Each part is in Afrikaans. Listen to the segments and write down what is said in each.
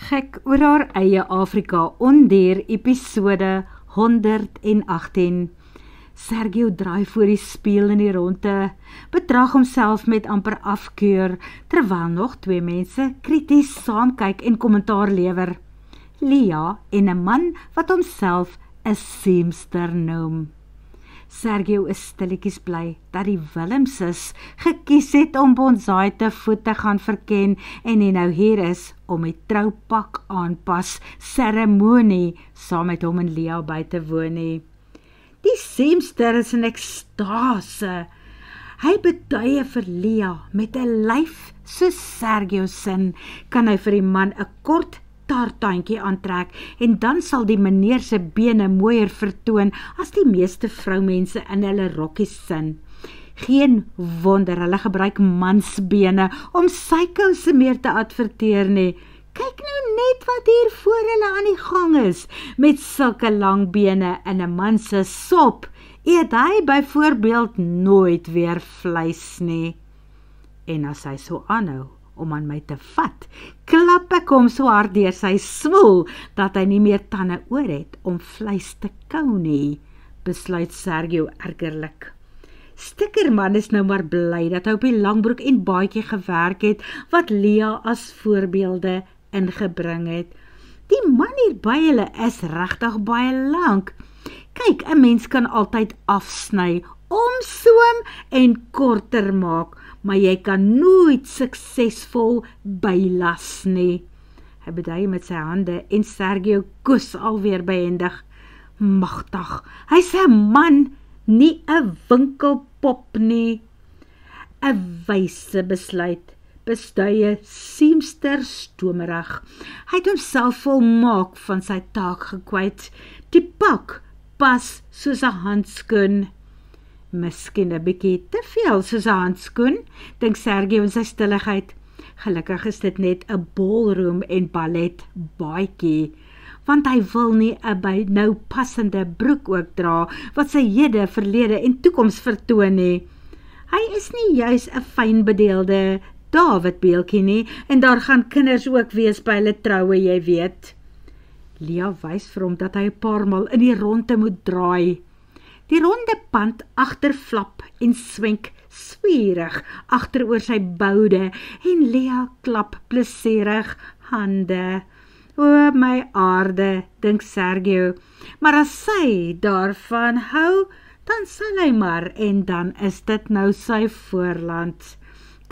gek oor haar eie Afrika Ondier episode 118. Sergio draai voor die spieël in die ronde, betrag homself met amper afkeur, terwyl nog twee mense krities saamkyk en kommentaar lewer. Lia en 'n man wat homself 'n seamster noem. Sergio is stilletjies bly dat die Willemses gekies het om Bonsai te voet te gaan verken en hy nou hier is om die troupak aanpas seremonie saam met hom en Lia by te woon nie. Die seamster is in ekstase. Hy beduie vir Lia met 'n lyf soos Sergio sin, kan hy vir die man 'n kort tartandjie aantrek en dan sal die meneer se bene mooier vertoon as die meeste vroumense in hulle rokkies sin. Geen wonder hulle gebruik mansbene om sy kouse meer te adverteer nie. Kyk nou net wat hier voor hulle aan die gang is. Met sulke lang bene en 'n man se sop, eet hy byvoorbeeld nooit weer vleis nie. En as hy so aanhou om aan my te vat, klap ek hom so hard deur sy smoel, dat hy nie meer tande oor het om vleis te kou nie, besluit Sergio ergerlik. Stikkerman is nou maar bly dat hy op die langbroek en baadjie gewerk het, wat Lia as voorbeelde ingebring het. Die man hier by hulle is regtig baie lank. Kyk, 'n mens kan altyd afsny, omsoom en korter maak, maar jy kan nooit suksesvol bylas nie. Hy beduie met sy hande en Sergio kus alweer behendig. Magtig, hy's 'n man, nie 'n winkelpop nie. 'n wyse besluit, bestuie seamster stomerig. Hy het homself volmaak van sy taak gekwyt. Die pak pas soos 'n handskoen. Miskien 'n bietjie te veel soos 'n handskoen, dink Sergio in sy stilligheid. Gelukkig is dit net 'n ballroom en ballet baadjie, want hy wil nie 'n by nou passende broek ook dra, wat sy hede, verlede en toekoms vertoon nie. Hy is nie juis 'n fynbedeelde David beeltjie nie, en daar gaan kinders ook wees by hulle troue, jy weet. Lia wys vir hom dat hy 'n paar maal in die ronde moet draai. Die ronde pand agterflap en swenk swierig agteroor sy boude en Lia klap plesierig hande. O my aarde, dink Sergio, maar as sy daarvan hou, dan sal hy maar, en dan is dit nou sy voorland.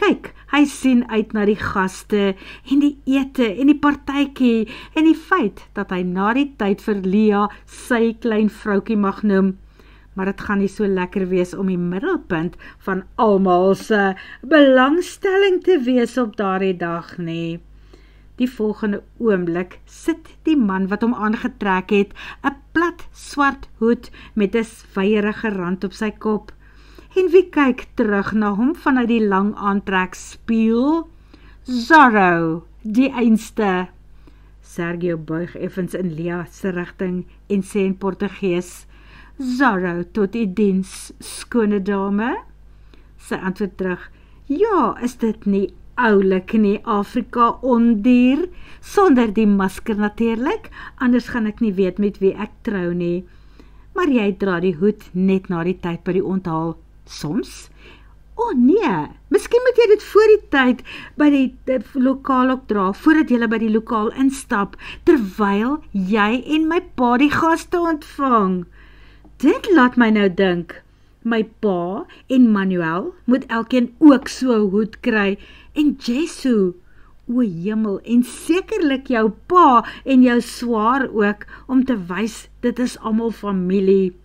Kyk, hy sien uit na die gaste en die ete en die partytjie en die feit dat hy na die tyd vir Lia sy klein vroukie mag noem. Maar dit gaan nie so lekker wees om die middelpunt van almal se belangstelling te wees op daardie dag nie. Die volgende oomblik sit die man wat hom aangetrek het, 'n plat swart hoed met 'n swyerige rand op sy kop. En wie kyk terug na hom vanuit die lang aantrekspieël? Zorro, die einste. Sergio buig effens in Lia se rigting en sê in Portugees, Zorro tot die diens, skone dame. Sy antwoord terug, ja, is dit nie oulik nie, Afrika Ondier, sonder die masker natuurlik, anders gaan ek nie weet met wie ek trou nie. Maar jy dra die hoed net na die tyd by die onthaal. Soms? O nee, miskien moet jy dit voor die tyd by die lokaal ook dra, voordat jy by die lokaal instap, terwyl jy en my pa die gaste ontvang. Dit laat my nou dink, my pa en Manuel moet elkeen ook so 'n hoed kry, en Jesu, o hemel, en sekerlik jou pa en jou swaar ook, om te wys, dit is almal familie.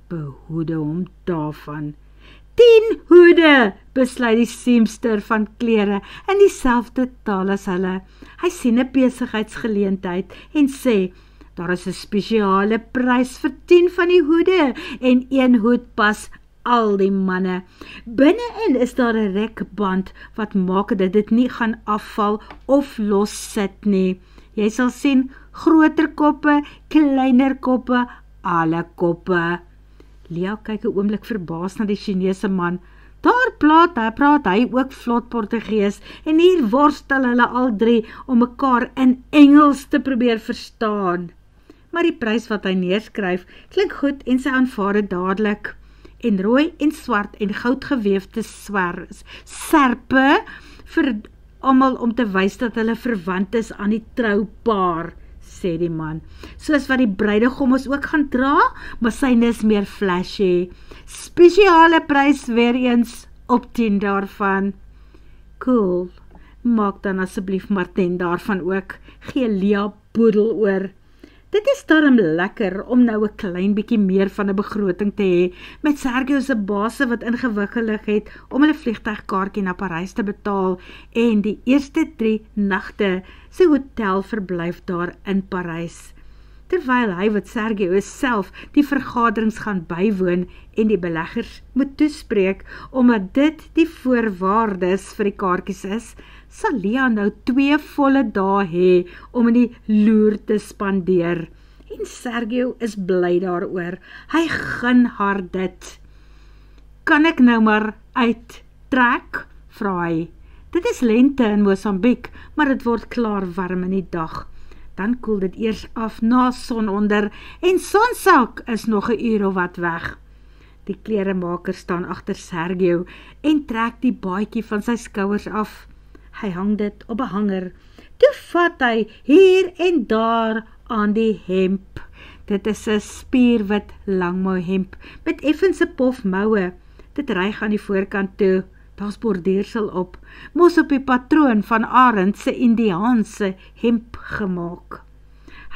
Behoede hom daarvan. 10 hoede, besluit die seamster van klere in dieselfde taal as hulle. Hy sien 'n besigheidsgeleentheid en sê, daar is 'n spesiale prys vir 10 van die hoede en 1 hoed pas al die manne. Binne-in is daar 'n rekband wat maak dat dit nie gaan afval of los sit nie. Jy sal sien groter koppe, kleiner koppe, alle koppe. Lia kyk 'n oomblik verbaas na die Chinese man. Daar praat hy ook vlot Portugees en hier worstel hulle al drie om mekaar in Engels te probeer verstaan. Maar die prys wat hy neerskryf, klink goed en sy aanvaar dit dadelik. En rooi en swart en goudgeweefde serpe vir almal om te wys dat hulle verwant is aan die troupaar, sê die man. Soos wat die bruidegom ons ook gaan dra, maar syne is meer flashy. Spesiale prys weer eens op 10 daarvan. Cool, maak dan asseblief maar 10 daarvan ook. Gee Lia boedel oor. Dit is daarom lekker om nou 'n klein bietjie meer van 'n begroting te hê, met Sergio se baase wat ingewikkelig het om hulle vliegtuigkaartjie na Parys te betaal en die eerste 3 nagte sy hotelverblyf daar in Parys. Terwyl hy wat Sergio is self die vergaderings gaan bywoon en die beleggers moet toespreek, omdat dit die voorwaardes vir die kaartjies is, sal Lia nou 2 volle dae hê om in die loer te spandeer. En Sergio is bly daaroor. Hy gun haar dit. Kan ek nou maar uittrek? Vra hy. Dit is lente in Mosambiek, maar dit word klaar warm in die dag. Dan koel dit eers af na sononder en sonsak is nog 'n uur of wat weg. Die kleremaker staan agter Sergio en trek die baadjie van sy skouers af. Hy hang dit op 'n hanger. Toe vat hy hier en daar aan die hemp. Dit is 'n spierwit langmou hemp met effense pofmoue. Dit reig aan die voorkant toe. Daar's borduursel op, mos op die patroon van Arend se Indiaanse hemp gemaak.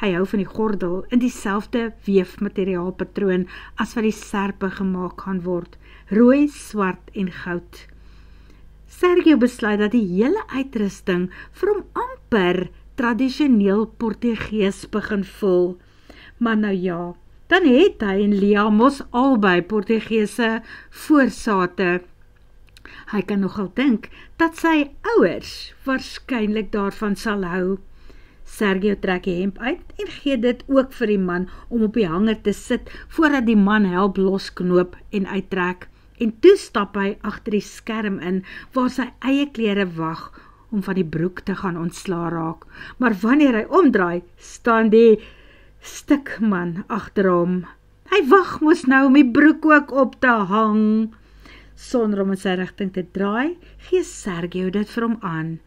Hy hou van die gordel in dieselfde weefmateriaalpatroon as wat die serpe gemaak gaan word, rooi, swart en goud. Sergio besluit dat die hele uitrusting vir hom amper tradisioneel Portugees begin voel. Maar nou ja, dan het hy en Lia mos albei Portugese voorsate. Hy kan nogal dink dat sy ouers waarskynlik daarvan sal hou. Sergio trek die hemp uit en gee dit ook vir die man om op die hanger te sit voordat die man help losknoop en uittrek. En toe stap hy agter die skerm in waar sy eie klere wag om van die broek te gaan ontsla raak. Maar wanneer hy omdraai, staan die stikman agter hom. Hy wag mos nou om die broek ook op te hang. Sonder om in sy rigting te draai, gee Sergio dit vir hom aan.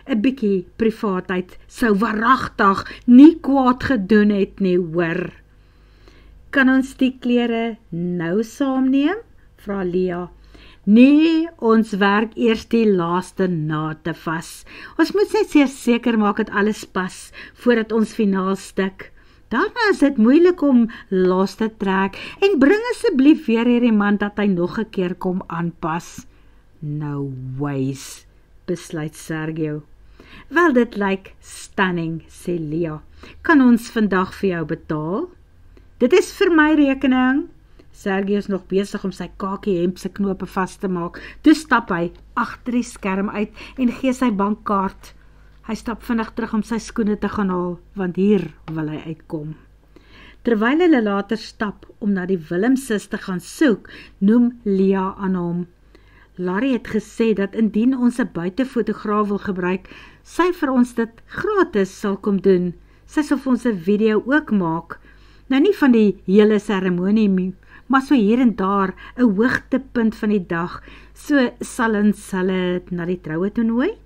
'n bietjie privaatheid sou waaragtig nie kwaad gedoen het nie, hoor. Kan ons die klere nou saamneem? Vra Lia. Nee, ons werk eers die laaste nate vas. Ons moet net seker maak dat alles pas, voordat ons finaal stik. Daarna is dit moeilik om los te trek, en bring asseblief weer hierdie man dat hy nog 'n keer kom aanpas. No ways, besluit Sergio. Wel, dit lyk stunning, sê Lia. Kan ons vandag vir jou betaal? Dit is vir my rekening. Sergio is nog besig om sy kakie hemp se knope vas te maak. Toe stap hy agter die skerm uit en gee sy bankkaart. Hy stap vinnig terug om sy skoene te gaan haal, want hier wil hy uitkom. Terwyl hulle later stap om na die Willemses te gaan soek, noem Lia aan hom. Larry het gesê dat indien ons 'n buitefotograaf wil gebruik, sy vir ons dit gratis sal kom doen. Sy sal vir ons 'n video ook maak. Nou nie van die hele seremonie, maar so hier en daar 'n hoogtepunt van die dag. So sal ons hulle na die troue toe nooi.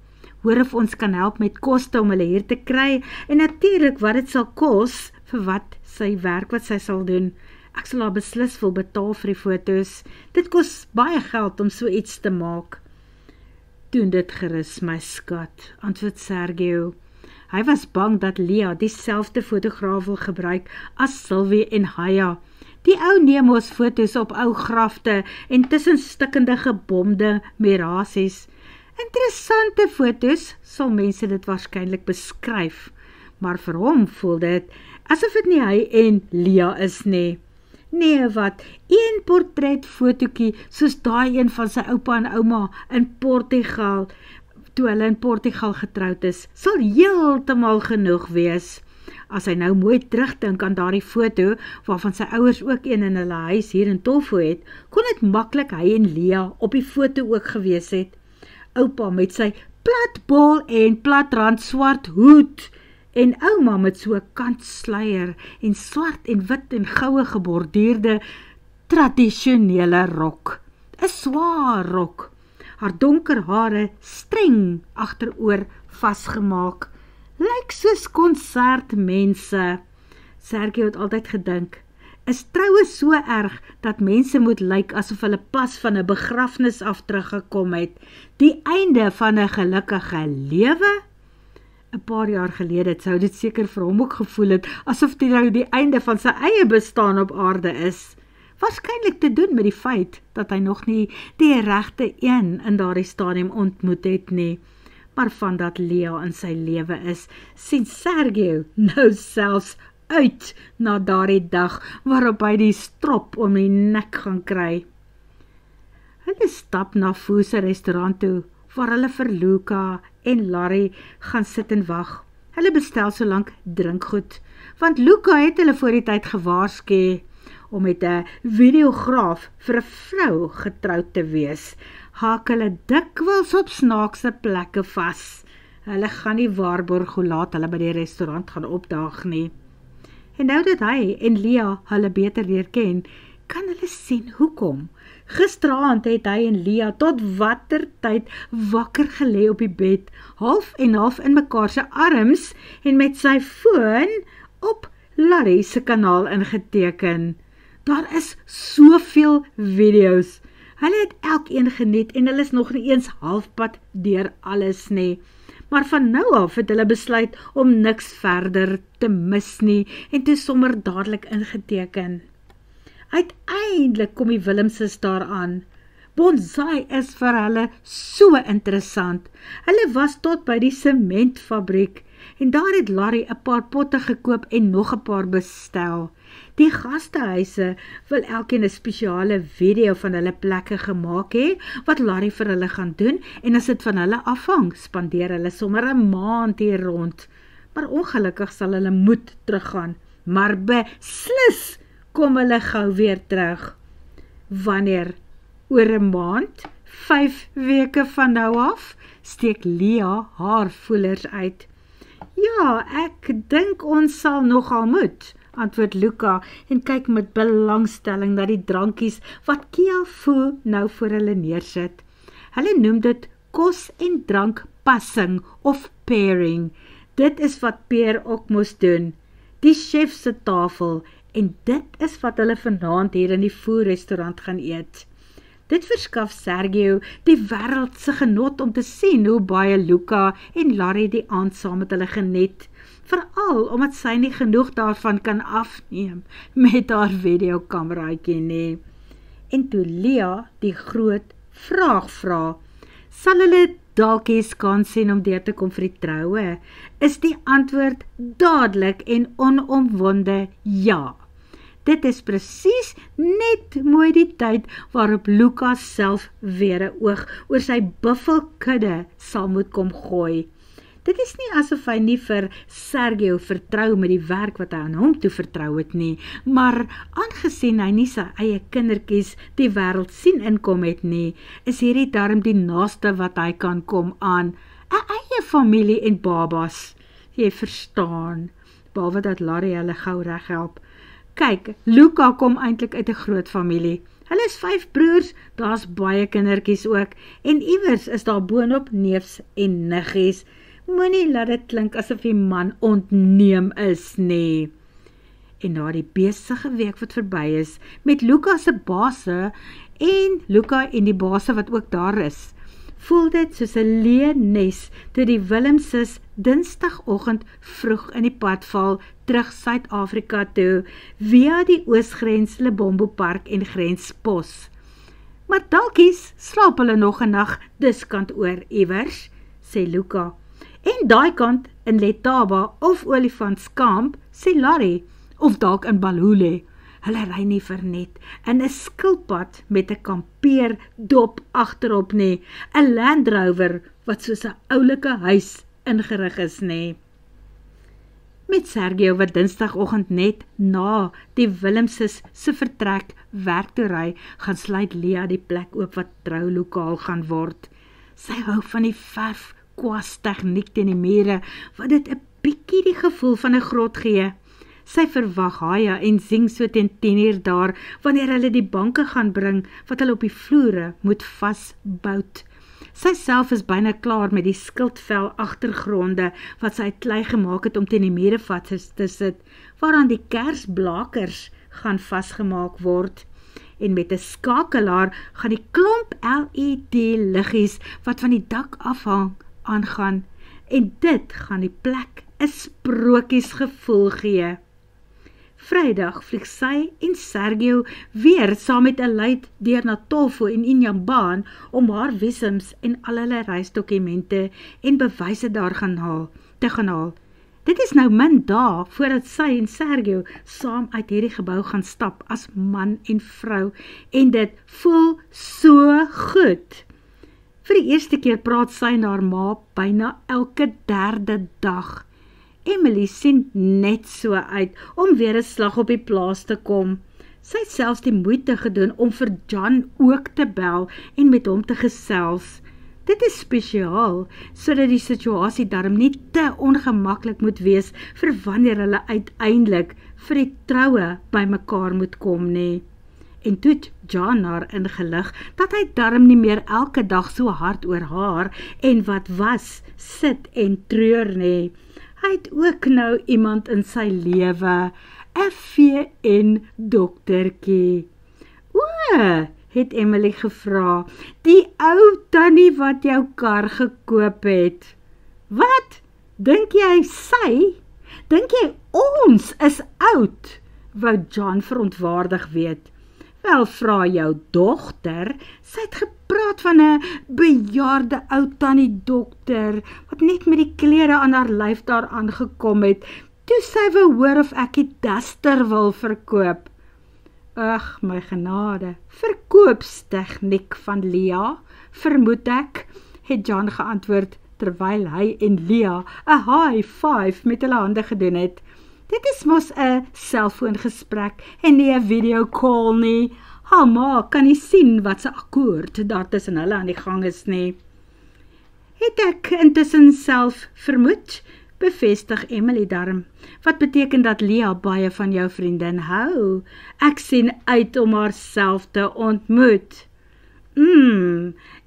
Hoor of ons kan help met koste om hulle hier te kry, en natuurlik wat dit sal kos vir wat sy werk wat sy sal doen. Ek sal haar beslis wil betaal vir die foto's. Dit kos baie geld om so iets te maak. Doen dit gerus, my skat, antwoord Sergio. Hy was bang dat Lia dieselfde fotograaf wil gebruik as Sylvie en Haya. Die ou neem ons foto's op ou grafte en tussen stikkende gebomde merasies. Interessante foto's, sal mense dit waarskynlik beskryf, maar vir hom voel dit asof dit nie hy en Lia is nie. Nee, wat, een portretfotootjie soos daai een van sy oupa en ouma in Portugal, toe hulle in Portugal getroud is, sal heeltemal genoeg wees. As hy nou mooi terugdink aan daardie foto, waarvan sy ouers ook een in hulle huis hier in Tolfo het, kon dit maklik hy en Lia op die foto ook gewees het. Oupa met sy platbol en platrand swart hoed, en ouma met so 'n kantsluier en swart en wit en goue geborduurde tradisionele rok. 'n Swaar rok. Haar donker hare streng agteroor vasgemaak. Lyk soos konsertmense. Sergio het altyd gedink, is troue so erg dat mense moet lyk asof hulle pas van 'n begrafnis af teruggekom het, die einde van 'n gelukkige lewe? 'n Paar jaar gelede sou dit seker vir hom ook gevoel het, asof dit nou die einde van sy eie bestaan op aarde is. Waarskynlik te doen met die feit dat hy nog nie die regte een in daardie stadium ontmoet het nie. Maar van dat Lia in sy lewe is, sien Sergio nou selfs uit na daardie dag waarop hy die strop om die nek gaan kry. Hulle stap na Foo se restaurant toe, waar hulle vir Luca en Larry gaan sit en wag. Hulle bestel solank drinkgoed, want Luca het hulle voor die tyd gewaarsku om met 'n videograaf vir 'n vrou getroud te wees. Haak hulle dikwels op snaakse plekke vas. Hulle gaan nie waarborg hoe laat hulle by die restaurant gaan opdaag nie. En nou dat hy en Lia hulle beter leer ken, kan hulle sien hoekom. Gisteraand het hy en Lia tot watter tyd wakker gelê op die bed, half en half in mekaar se arms en met sy foon op Larry se kanaal ingeteken. Daar is soveel video's. Hulle het elkeen geniet en hulle is nog nie eens halfpad deur alles nie. Maar van nou af het hulle besluit om niks verder te mis nie en toe sommer dadelik ingeteken. Uiteindelik kom die Willemses daaraan. Bonsai is vir hulle so interessant. Hulle was tot by die sementfabriek en daar het Larry 'n paar potte gekoop en nog 'n paar bestel. Die gastehuise wil elkeen 'n spesiale video van hulle plekke gemaak hê, wat Larry vir hulle gaan doen, en as dit van hulle afhang, spandeer hulle sommer 'n maand hier rond. Maar ongelukkig sal hulle moet teruggaan, maar beslis kom hulle gou weer terug. Wanneer? Oor 'n maand? 5 weke van nou af? Steek Lia haar voelers uit. Ja, ek dink ons sal nogal moet, antwoord Luca en kyk met belangstelling na die drankies wat Kia Foo nou voor hulle neersit. Hulle noem dit kos en drank passing of pairing. Dit is wat Peer ook moes doen. Die chef se tafel, en dit is wat hulle vanaand hier in die Foo restaurant gaan eet. Dit verskaf Sergio die wêreld se genot om te sien hoe baie Luca en Larry die aand saam met hulle geniet, veral omdat sy nie genoeg daarvan kan afneem met haar videokameraatjie nie. En toe Lia die groot vraag vra, sal hulle dalk kans sien om deur te kom vir die troue, is die antwoord dadelik en onomwonde ja. Dit is presies net mooi die tyd waarop Luca self weer 'n oog oor sy buffelkudde sal moet kom gooi. Dit is nie asof hy nie vir Sergio vertrou met die werk wat hy aan hom toe vertrou het nie, maar aangesien hy nie sy eie kindertjies die wêreld sien inkom het nie, is hierdie darm die naaste wat hy kan kom aan 'n eie familie en babas. Jy verstaan, behalwe dat Larry hulle gou reg help. Kyk, Luca kom eintlik uit 'n groot familie. Hulle is 5 broers, daar's baie kindertjies ook, en iewers is daar boonop neefs en niggies. Moenie laat dit klink asof die man ontneem is nie. En na die besige week wat verby is, met Luca se baase en Luca en die baase wat ook daar is, voel dit soos 'n leë nes toe die Willemses Dinsdagoggend vroeg in die pad val terug Suid-Afrika toe via die oosgrens Lebombo Park en grenspos. Maar dalkies slaap hulle nog 'n nag dis kant oor iewers, sê Luca. En daai kant in Letaba of Olifantskamp, sê Larry, of dalk in Balhule. Hulle ry nie vir net in 'n skilpad met 'n kampeerdop agterop nie, 'n Land Rover wat soos 'n oulike huis ingerig is nie. Met Sergio wat dinsdagoggend net na die Willemses se vertrek werk toe ry, gaan sluit Lia die plek oop wat troulokaal gaan word. Sy hou van die verfkwas tegniek teen die mure, wat dit 'n bietjie die gevoel van 'n grot gee. Sy verwag Haya en Zing so teen 10:00 daar, wanneer hulle die banke gaan bring, wat hulle op die vloere moet vasbout. Sy self is byna klaar met die skildvel agtergronde, wat sy uit klei gemaak het om teen die mure vas te sit, waaraan die kersblakers gaan vasgemaak word. En met 'n skakelaar gaan die klomp LED-liggies wat van die dak afhang aangaan, en dit gaan die plek 'n sprokiesgevoel gee. Vrydag vlieg sy en Sergio weer saam met 'n luid deur na Tolfo en Inhambane om haar visums en al hulle reisdokumente en bewyse daar te gaan haal. Dit is nou min dae voordat sy en Sergio saam uit hierdie gebou gaan stap as man en vrou, en dit voel so goed. Vir die eerste keer praat sy en haar ma byna elke 3de dag. Emily sien net so uit om weer 'n slag op die plaas te kom. Sy het selfs die moeite gedoen om vir John ook te bel en met hom te gesels. Dit is spesiaal, sodat die situasie daarom nie te ongemaklik moet wees vir wanneer hulle uiteindelik vir die troue by mekaar moet kom nie. En toe het John haar ingelig dat hy daarom nie meer elke dag so hard oor haar en wat was, sit en treur nie. Hy het ook nou iemand in sy lewe, 'n VN-doktertjie. O, het Emily gevra, die ou tannie wat jou kar gekoop het. Wat? Dink jy sy? Dink jy ons is oud? Wou John verontwaardig weet. Wel, vra jou dogter, sy het gepraat van 'n bejaarde ou tannie dokter, wat net met die klere aan haar lyf daar aangekom het, toe sy wou hoor of ek die duster wil verkoop. Ag, my genade, verkoopstegniek van Lia, vermoed ek, het John geantwoord, terwyl hy en Lia 'n high five met hulle hande gedoen het. Dit is mos 'n selfoongesprek en nie 'n video call nie. Haar ma kan nie sien wat se akkoord daar tussen hulle aan die gang is nie. Het ek intussen self vermoed, bevestig Emily darm, wat beteken dat Lia baie van jou vriendin hou. Ek sien uit om haar self te ontmoet.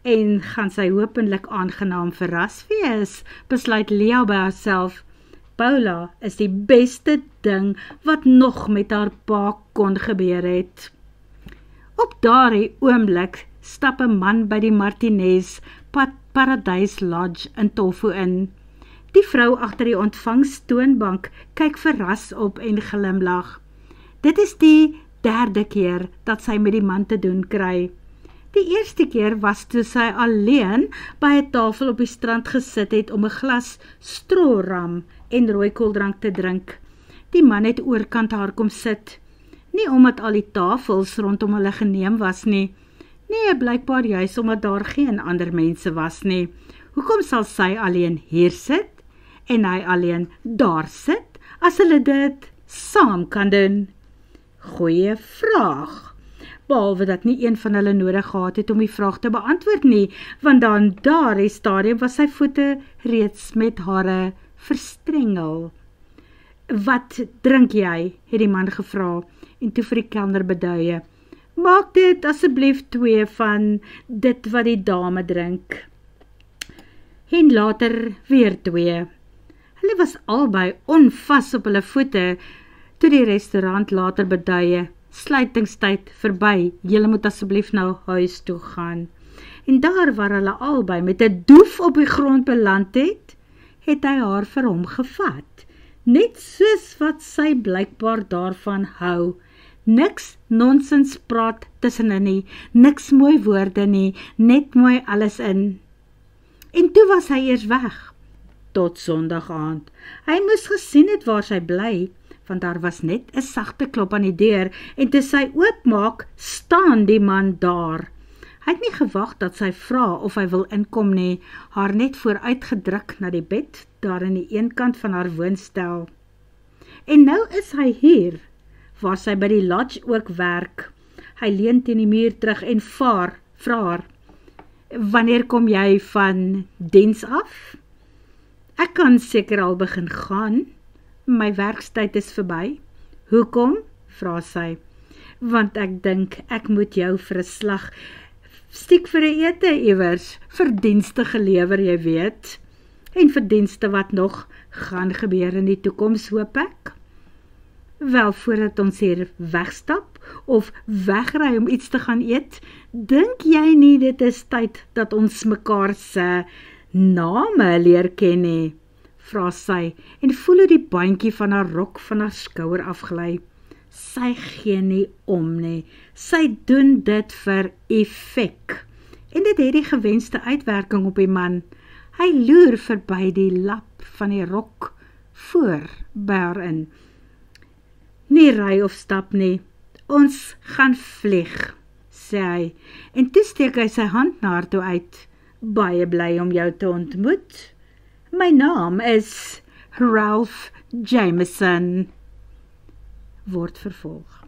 En gaan sy hopelik aangenaam verras wees, besluit Lia by haarself. Paula is die beste ding wat nog met haar pa kon gebeur het. Op daardie oomblik stap 'n man by die Martinez Paradise Lodge in Tolfo in. Die vrou agter die ontvangstoonbank kyk verras op en glimlag. Dit is die 3de keer dat sy met die man te doen kry. Die eerste keer was toe sy alleen by 'n tafel op die strand gesit het om 'n glas stroram en rooikooldrank te drink. Die man het oorkant haar kom sit. Nie omdat al die tafels rondom hulle geneem was nie. Nee, blykbaar juis omdat daar geen ander mense was nie. Hoekom sal sy alleen hier sit en hy alleen daar sit, as hulle dit saam kan doen? Goeie vraag. Behalwe dat nie een van hulle nodig gehad het om die vraag te beantwoord nie, want dan daardie stadium was sy voete reeds met hare verstrengel. Wat drink jy? Het die man gevra, en toe vir die kelner beduie. Maak dit asseblief 2 van dit wat die dame drink. En later weer 2. Hulle was albei onvas op hulle voete, toe die restaurant later beduie. Sluitingstyd verby, julle moet asseblief nou huis toe gaan. En daar waar hulle albei met 'n doef op die grond beland het hy haar vir hom gevat. Net soos wat sy blykbaar daarvan hou. Niks nonsens praat tussenin nie, niks mooi woorde nie, net mooi alles in. En toe was hy eers weg, tot Sondag aand. Hy moes gesien het waar sy bly, want daar was net 'n sagte klop aan die deur, en toe sy oopmaak, staan die man daar. Hy het nie gewag dat sy vra of hy wil inkom nie, haar net vooruit gedruk na die bed, daar aan die een kant van haar woonstel. En nou is hy hier, waar sy by die lodge ook werk. Hy leun teen die muur terug en vra haar, wanneer kom jy van diens af? Ek kan seker al begin gaan, my werkstyd is verby. Hoekom? Vra sy. Want ek dink, ek moet jou vir 'n slag stiek vir 'n ete iewers, verdienste gelewer, jy weet. En verdienste wat nog gaan gebeur in die toekoms, hoop ek. Wel, voordat ons hier wegstap, of wegry om iets te gaan eet, dink jy nie dit is tyd dat ons mekaar se name leer ken nie? Vra sy, en voel hoe die bandjie van haar rok van haar skouer afglij. Sy gee nie om nie, sy doen dit vir effek, en dit het die gewenste uitwerking op die man. Hy loer verby die lap van die rok voor by haar in. Nie ry of stap nie, ons gaan vlieg, sê hy, en toe steek hy sy hand na haar toe uit. Baie bly om jou te ontmoet. My naam is Ralph Jameson. Word vervolg.